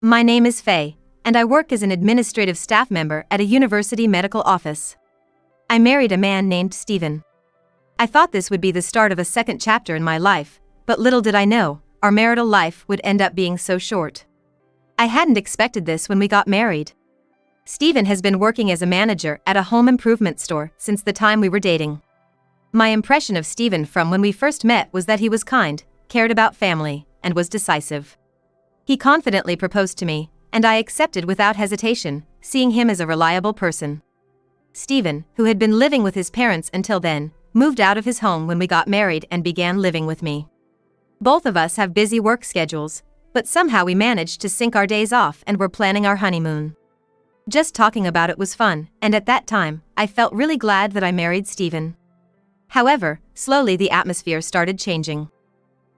My name is Faye, and I work as an administrative staff member at a university medical office. I married a man named Steven. I thought this would be the start of a second chapter in my life, but little did I know, our marital life would end up being so short. I hadn't expected this when we got married. Steven has been working as a manager at a home improvement store since the time we were dating. My impression of Steven from when we first met was that he was kind, cared about family, and was decisive. He confidently proposed to me, and I accepted without hesitation, seeing him as a reliable person. Steven, who had been living with his parents until then, moved out of his home when we got married and began living with me. Both of us have busy work schedules, but somehow we managed to sync our days off and were planning our honeymoon. Just talking about it was fun, and at that time, I felt really glad that I married Steven. However, slowly the atmosphere started changing.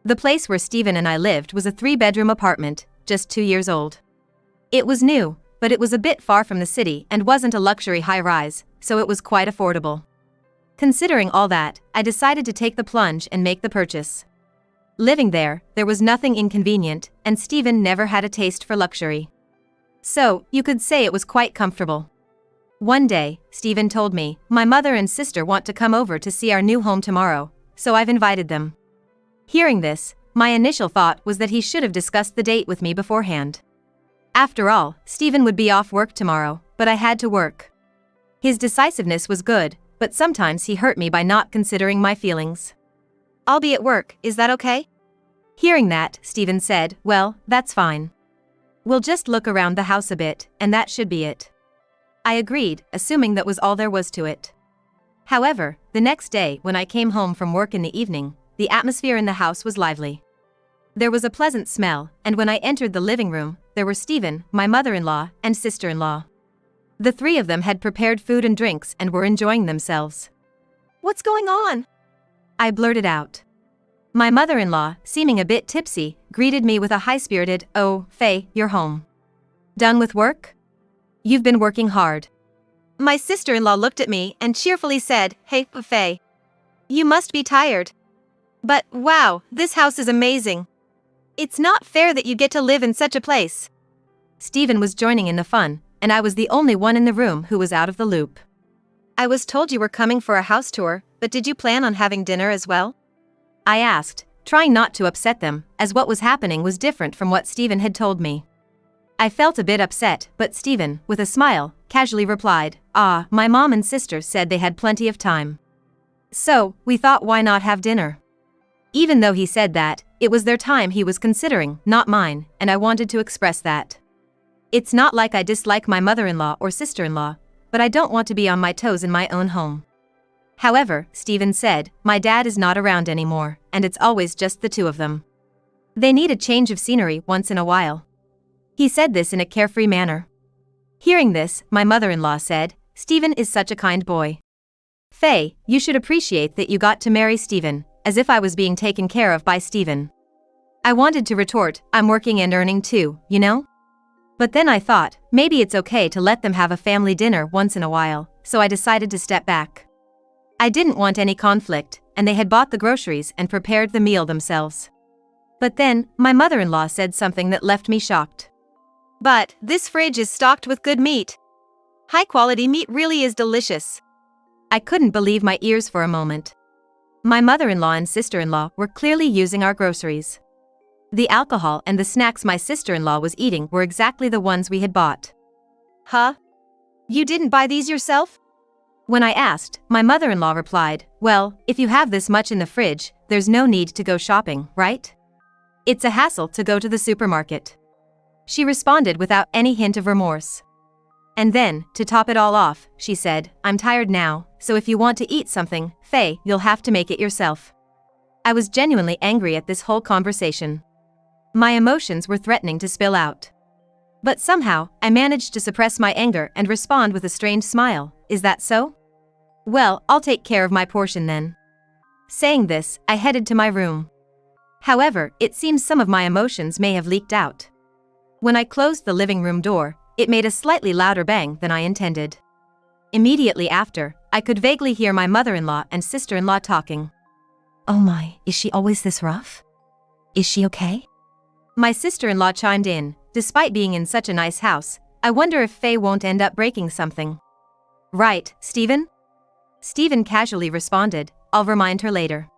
The place where Steven and I lived was a 3-bedroom apartment, just 2 years old. It was new, but it was a bit far from the city and wasn't a luxury high-rise, so it was quite affordable. Considering all that, I decided to take the plunge and make the purchase. Living there was nothing inconvenient, and Steven never had a taste for luxury. So, you could say it was quite comfortable. One day, Steven told me, my mother and sister want to come over to see our new home tomorrow, so I've invited them. Hearing this, my initial thought was that he should have discussed the date with me beforehand. After all, Steven would be off work tomorrow, but I had to work. His decisiveness was good, but sometimes he hurt me by not considering my feelings. I'll be at work, is that okay? Hearing that, Steven said, well, that's fine. We'll just look around the house a bit, and that should be it. I agreed, assuming that was all there was to it. However, the next day when I came home from work in the evening, the atmosphere in the house was lively. There was a pleasant smell, and when I entered the living room, there were Steven, my mother-in-law, and sister-in-law. The 3 of them had prepared food and drinks and were enjoying themselves. What's going on? I blurted out. My mother-in-law, seeming a bit tipsy, greeted me with a high-spirited, "Oh, Faye, you're home. Done with work? You've been working hard." My sister-in-law looked at me and cheerfully said, "Hey, Faye. You must be tired. But, wow, this house is amazing. It's not fair that you get to live in such a place." Steven was joining in the fun, and I was the only one in the room who was out of the loop. I was told you were coming for a house tour, but did you plan on having dinner as well? I asked, trying not to upset them, as what was happening was different from what Steven had told me. I felt a bit upset, but Steven, with a smile, casually replied, my mom and sister said they had plenty of time. So, we thought why not have dinner? Even though he said that, it was their time he was considering, not mine, and I wanted to express that. It's not like I dislike my mother-in-law or sister-in-law, but I don't want to be on my toes in my own home. However, Steven said, my dad is not around anymore, and it's always just the 2 of them. They need a change of scenery once in a while. He said this in a carefree manner. Hearing this, my mother-in-law said, Steven is such a kind boy. Faye, you should appreciate that you got to marry Steven, as if I was being taken care of by Steven. I wanted to retort, I'm working and earning too, you know? But then I thought, maybe it's okay to let them have a family dinner once in a while, so I decided to step back. I didn't want any conflict, and they had bought the groceries and prepared the meal themselves. But then, my mother-in-law said something that left me shocked. But, this fridge is stocked with good meat. High-quality meat really is delicious. I couldn't believe my ears for a moment. My mother-in-law and sister-in-law were clearly using our groceries. The alcohol and the snacks my sister-in-law was eating were exactly the ones we had bought. Huh? You didn't buy these yourself? When I asked, my mother-in-law replied, well, if you have this much in the fridge, there's no need to go shopping, right? It's a hassle to go to the supermarket. She responded without any hint of remorse. And then, to top it all off, she said, I'm tired now, so if you want to eat something, Faye, you'll have to make it yourself. I was genuinely angry at this whole conversation. My emotions were threatening to spill out. But somehow, I managed to suppress my anger and respond with a strange smile, is that so? Well, I'll take care of my portion then. Saying this, I headed to my room. However, it seems some of my emotions may have leaked out. When I closed the living room door, it made a slightly louder bang than I intended. Immediately after, I could vaguely hear my mother-in-law and sister-in-law talking. Oh my, is she always this rough? Is she okay? My sister-in-law chimed in, despite being in such a nice house, I wonder if Faye won't end up breaking something. Right, Steven? Steven casually responded, I'll remind her later.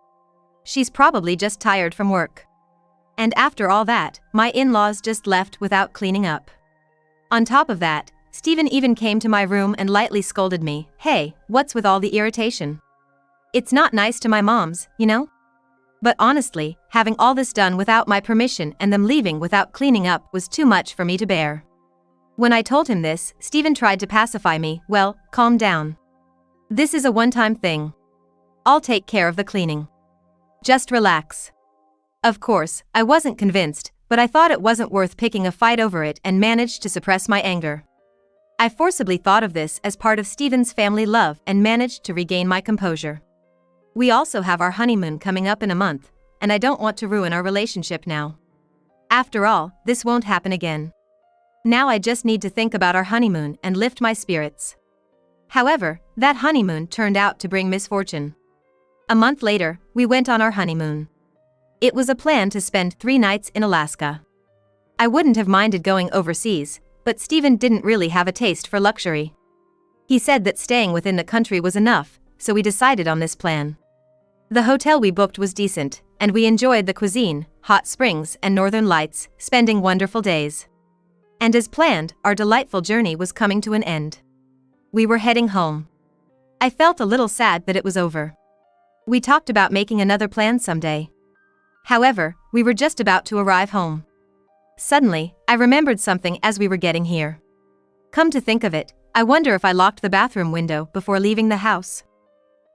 She's probably just tired from work. And after all that, my in-laws just left without cleaning up. On top of that, Steven even came to my room and lightly scolded me, hey, what's with all the irritation? It's not nice to my moms, you know? But honestly, having all this done without my permission and them leaving without cleaning up was too much for me to bear. When I told him this, Steven tried to pacify me, well, calm down. This is a one-time thing. I'll take care of the cleaning. Just relax. Of course, I wasn't convinced, but I thought it wasn't worth picking a fight over it and managed to suppress my anger. I forcibly thought of this as part of Steven's family love and managed to regain my composure. We also have our honeymoon coming up in a month, and I don't want to ruin our relationship now. After all, this won't happen again. Now I just need to think about our honeymoon and lift my spirits. However, that honeymoon turned out to bring misfortune. A month later, we went on our honeymoon. It was a plan to spend 3 nights in Alaska. I wouldn't have minded going overseas, but Steven didn't really have a taste for luxury. He said that staying within the country was enough, so we decided on this plan. The hotel we booked was decent, and we enjoyed the cuisine, hot springs, and northern lights, spending wonderful days. And as planned, our delightful journey was coming to an end. We were heading home. I felt a little sad that it was over. We talked about making another plan someday. However, we were just about to arrive home. Suddenly, I remembered something as we were getting here. Come to think of it, I wonder if I locked the bathroom window before leaving the house.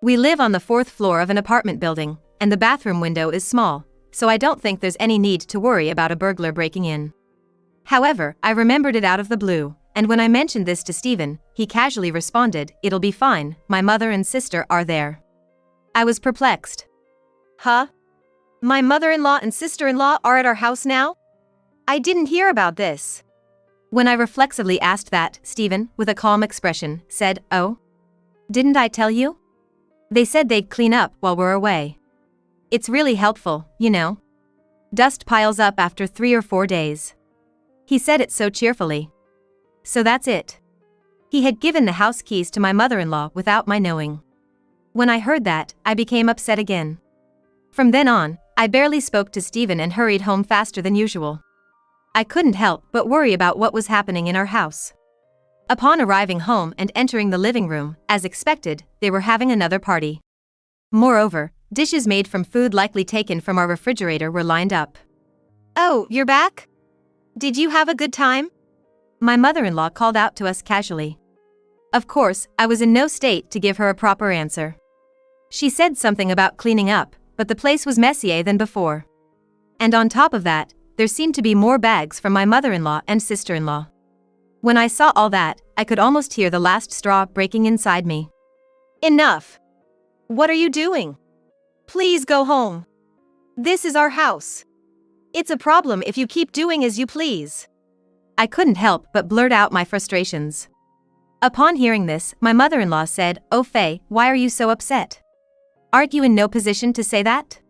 We live on the 4th floor of an apartment building, and the bathroom window is small, so I don't think there's any need to worry about a burglar breaking in. However, I remembered it out of the blue, and when I mentioned this to Steven, he casually responded, it'll be fine, my mother and sister are there. I was perplexed. Huh? My mother-in-law and sister-in-law are at our house now? I didn't hear about this. When I reflexively asked that, Steven, with a calm expression, said, oh? Didn't I tell you? They said they'd clean up while we're away. It's really helpful, you know. Dust piles up after 3 or 4 days. He said it so cheerfully. So that's it. He had given the house keys to my mother-in-law without my knowing. When I heard that, I became upset again. From then on, I barely spoke to Steven and hurried home faster than usual. I couldn't help but worry about what was happening in our house. Upon arriving home and entering the living room, as expected, they were having another party. Moreover, dishes made from food likely taken from our refrigerator were lined up. Oh, you're back? Did you have a good time? My mother-in-law called out to us casually. Of course, I was in no state to give her a proper answer. She said something about cleaning up, but the place was messier than before. And on top of that, there seemed to be more bags from my mother-in-law and sister-in-law. When I saw all that, I could almost hear the last straw breaking inside me. Enough! What are you doing? Please go home. This is our house. It's a problem if you keep doing as you please. I couldn't help but blurt out my frustrations. Upon hearing this, my mother-in-law said, oh Faye, why are you so upset? Aren't you in no position to say that?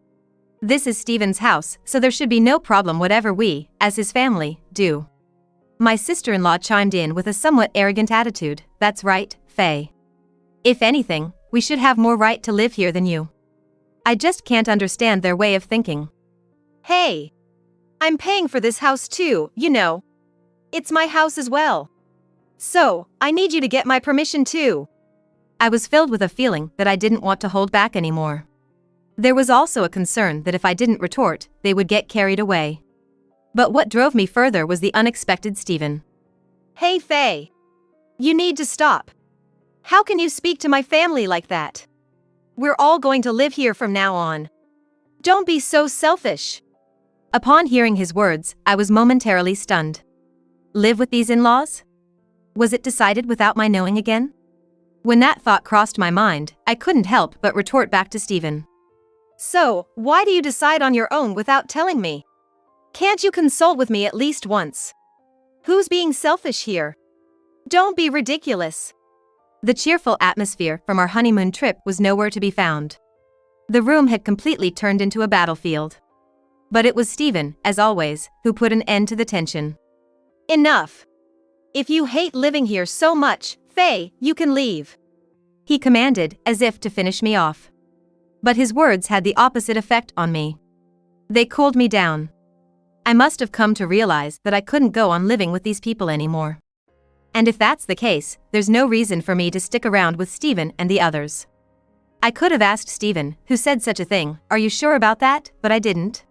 This is Steven's house, so there should be no problem whatever we, as his family, do. My sister-in-law chimed in with a somewhat arrogant attitude, that's right, Faye. If anything, we should have more right to live here than you. I just can't understand their way of thinking. Hey! I'm paying for this house too, you know. It's my house as well. So, I need you to get my permission too. I was filled with a feeling that I didn't want to hold back anymore. There was also a concern that if I didn't retort, they would get carried away. But what drove me further was the unexpected Steven. Hey Faye! You need to stop. How can you speak to my family like that? We're all going to live here from now on. Don't be so selfish. Upon hearing his words, I was momentarily stunned. Live with these in-laws? Was it decided without my knowing again? When that thought crossed my mind, I couldn't help but retort back to Steven. So, why do you decide on your own without telling me? Can't you consult with me at least once? Who's being selfish here? Don't be ridiculous. The cheerful atmosphere from our honeymoon trip was nowhere to be found. The room had completely turned into a battlefield. But it was Steven, as always, who put an end to the tension. Enough. If you hate living here so much, Faye, you can leave. He commanded, as if to finish me off. But his words had the opposite effect on me. They cooled me down. I must have come to realize that I couldn't go on living with these people anymore. And if that's the case, there's no reason for me to stick around with Stephen and the others. I could have asked Stephen, who said such a thing, "Are you sure about that?" but I didn't.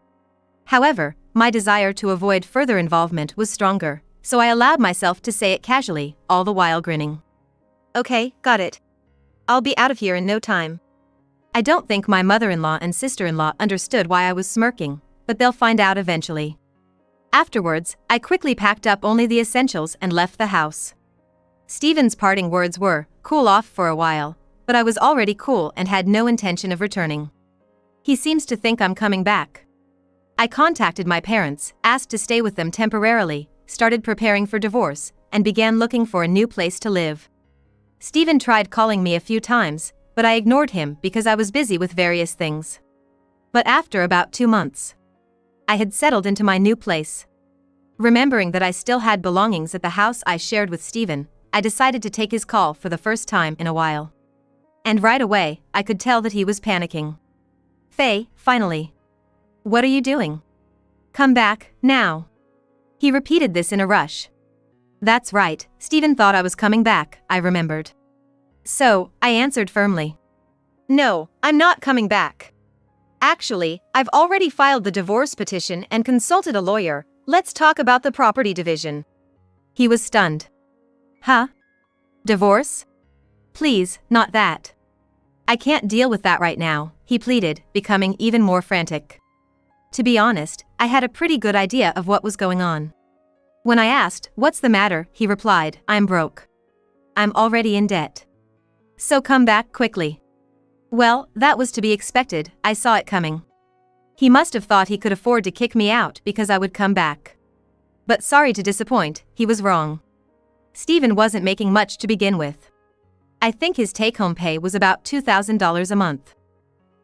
However, my desire to avoid further involvement was stronger, so I allowed myself to say it casually, all the while grinning. "Okay, got it. I'll be out of here in no time." I don't think my mother-in-law and sister-in-law understood why I was smirking, but they'll find out eventually. Afterwards, I quickly packed up only the essentials and left the house. Stephen's parting words were, "Cool off for a while," but I was already cool and had no intention of returning. He seems to think I'm coming back. I contacted my parents, asked to stay with them temporarily, started preparing for divorce, and began looking for a new place to live. Stephen tried calling me a few times, but I ignored him because I was busy with various things. But after about 2 months, I had settled into my new place. Remembering that I still had belongings at the house I shared with Stephen, I decided to take his call for the first time in a while. And right away, I could tell that he was panicking. "Faye, finally. What are you doing? Come back, now." He repeated this in a rush. That's right, Stephen thought I was coming back, I remembered. So, I answered firmly. "No, I'm not coming back. Actually, I've already filed the divorce petition and consulted a lawyer. Let's talk about the property division." He was stunned. "Huh? Divorce? Please, not that. I can't deal with that right now," he pleaded, becoming even more frantic. To be honest, I had a pretty good idea of what was going on. When I asked, "What's the matter?" he replied, "I'm broke. I'm already in debt. So come back quickly." Well, that was to be expected, I saw it coming. He must have thought he could afford to kick me out because I would come back. But sorry to disappoint, he was wrong. Stephen wasn't making much to begin with. I think his take-home pay was about $2,000 a month.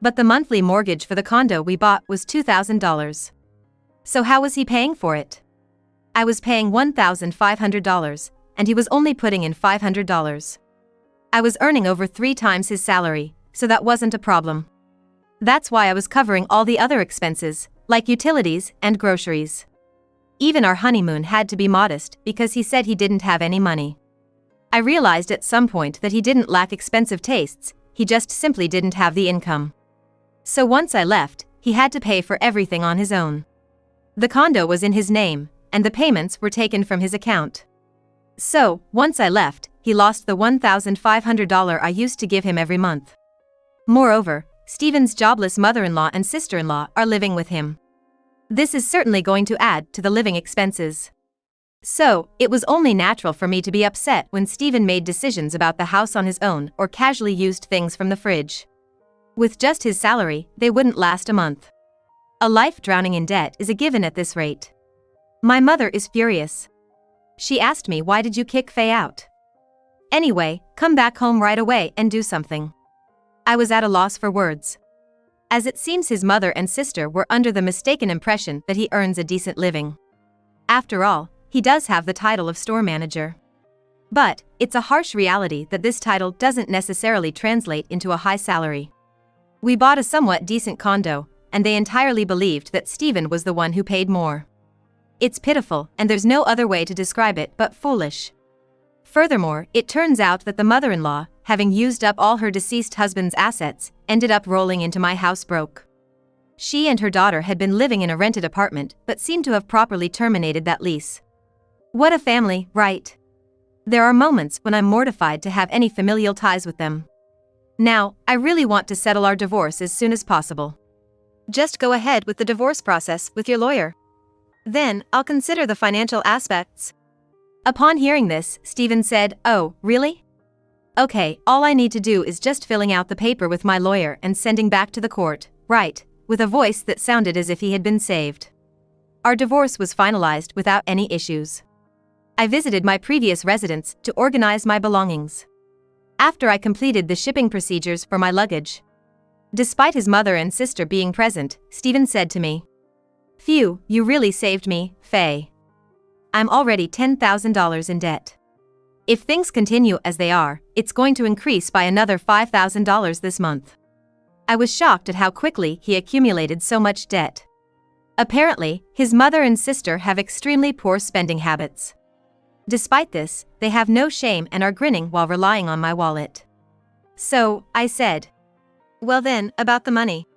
But the monthly mortgage for the condo we bought was $2,000. So how was he paying for it? I was paying $1,500, and he was only putting in $500. I was earning over 3 times his salary, so that wasn't a problem. That's why I was covering all the other expenses, like utilities and groceries. Even our honeymoon had to be modest because he said he didn't have any money. I realized at some point that he didn't lack expensive tastes, he just simply didn't have the income. So once I left, he had to pay for everything on his own. The condo was in his name, and the payments were taken from his account. So, once I left, he lost the $1,500 I used to give him every month. Moreover, Stephen's jobless mother-in-law and sister-in-law are living with him. This is certainly going to add to the living expenses. So, it was only natural for me to be upset when Stephen made decisions about the house on his own or casually used things from the fridge. With just his salary, they wouldn't last a month. A life drowning in debt is a given at this rate. My mother is furious. She asked me, "Why did you kick Faye out? Anyway, come back home right away and do something." I was at a loss for words. As it seems his mother and sister were under the mistaken impression that he earns a decent living. After all, he does have the title of store manager. But, it's a harsh reality that this title doesn't necessarily translate into a high salary. We bought a somewhat decent condo, and they entirely believed that Stephen was the one who paid more. It's pitiful, and there's no other way to describe it but foolish. Furthermore, it turns out that the mother-in-law, having used up all her deceased husband's assets, ended up rolling into my house broke. She and her daughter had been living in a rented apartment but seemed to have properly terminated that lease. What a family, right? There are moments when I'm mortified to have any familial ties with them. Now, I really want to settle our divorce as soon as possible. Just go ahead with the divorce process with your lawyer. Then, I'll consider the financial aspects. Upon hearing this, Stephen said, "Oh, really? Okay, all I need to do is just filling out the paper with my lawyer and sending back to the court, right?" with a voice that sounded as if he had been saved. Our divorce was finalized without any issues. I visited my previous residence to organize my belongings. After I completed the shipping procedures for my luggage. Despite his mother and sister being present, Stephen said to me, "Phew, you really saved me, Faye. I'm already $10,000 in debt. If things continue as they are, it's going to increase by another $5,000 this month. I was shocked at how quickly he accumulated so much debt. Apparently, his mother and sister have extremely poor spending habits. Despite this, they have no shame and are grinning while relying on my wallet. So, I said, "Well then, about the money.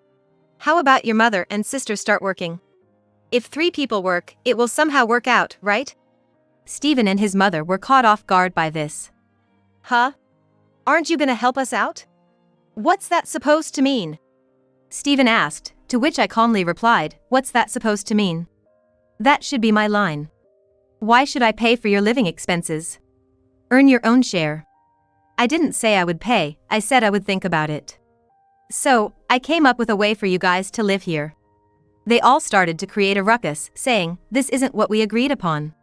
How about your mother and sister start working? If 3 people work, it will somehow work out, right?" Stephen and his mother were caught off guard by this. "Huh? Aren't you gonna help us out? What's that supposed to mean?" Stephen asked, to which I calmly replied, "What's that supposed to mean? That should be my line. Why should I pay for your living expenses? Earn your own share." I didn't say I would pay, I said I would think about it. So, I came up with a way for you guys to live here. They all started to create a ruckus, saying, "This isn't what we agreed upon.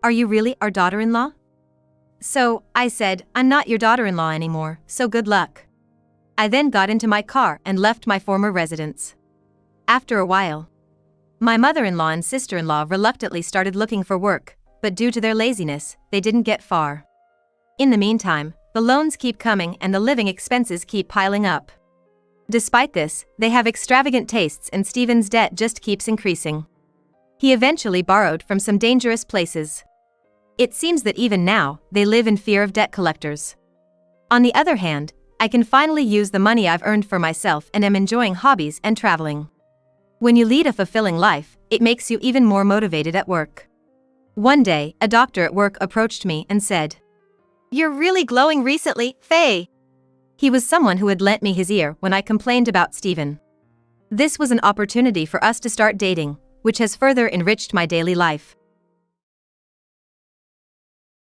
Are you really our daughter-in-law?" So, I said, "I'm not your daughter-in-law anymore, so good luck." I then got into my car and left my former residence. After a while, my mother-in-law and sister-in-law reluctantly started looking for work, but due to their laziness, they didn't get far. In the meantime, the loans keep coming and the living expenses keep piling up. Despite this, they have extravagant tastes and Stephen's debt just keeps increasing. He eventually borrowed from some dangerous places. It seems that even now, they live in fear of debt collectors. On the other hand, I can finally use the money I've earned for myself and am enjoying hobbies and traveling. When you lead a fulfilling life, it makes you even more motivated at work. One day, a doctor at work approached me and said, "You're really glowing recently, Faye." He was someone who had lent me his ear when I complained about Stephen. This was an opportunity for us to start dating, which has further enriched my daily life.